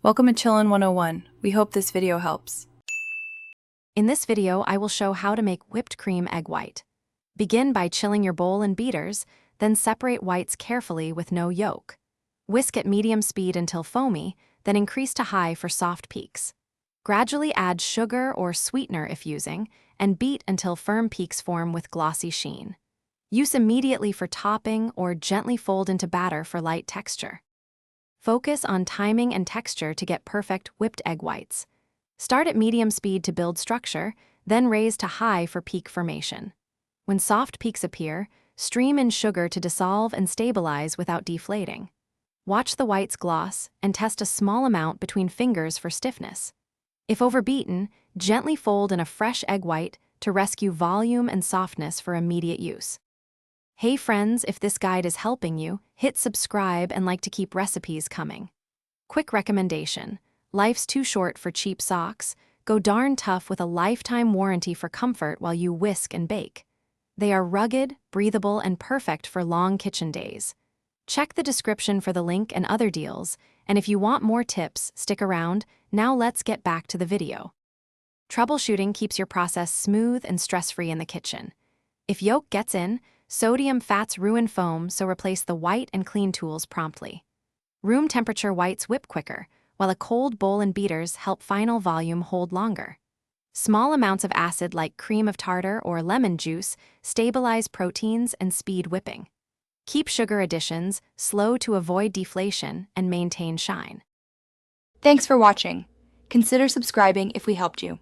Welcome to Chillin' 101. We hope this video helps. In this video, I will show how to make whipped cream egg white. Begin by chilling your bowl in beaters, then separate whites carefully with no yolk. Whisk at medium speed until foamy, then increase to high for soft peaks. Gradually add sugar or sweetener if using, and beat until firm peaks form with glossy sheen. Use immediately for topping or gently fold into batter for light texture. Focus on timing and texture to get perfect whipped egg whites. Start at medium speed to build structure, then raise to high for peak formation. When soft peaks appear, stream in sugar to dissolve and stabilize without deflating. Watch the whites gloss and test a small amount between fingers for stiffness. If overbeaten, gently fold in a fresh egg white to rescue volume and softness for immediate use. Hey friends, if this guide is helping you, hit subscribe and like to keep recipes coming. Quick recommendation: life's too short for cheap socks. Go darn tough with a lifetime warranty for comfort while you whisk and bake. They are rugged, breathable, and perfect for long kitchen days. Check the description for the link and other deals, and if you want more tips, stick around. Now let's get back to the video. Troubleshooting keeps your process smooth and stress-free in the kitchen. If yolk gets in, sodium fats ruin foam, so replace the white and clean tools promptly. Room temperature whites whip quicker, while a cold bowl and beaters help final volume hold longer. Small amounts of acid like cream of tartar or lemon juice stabilize proteins and speed whipping. Keep sugar additions slow to avoid deflation and maintain shine. Thanks for watching. Consider subscribing if we helped you.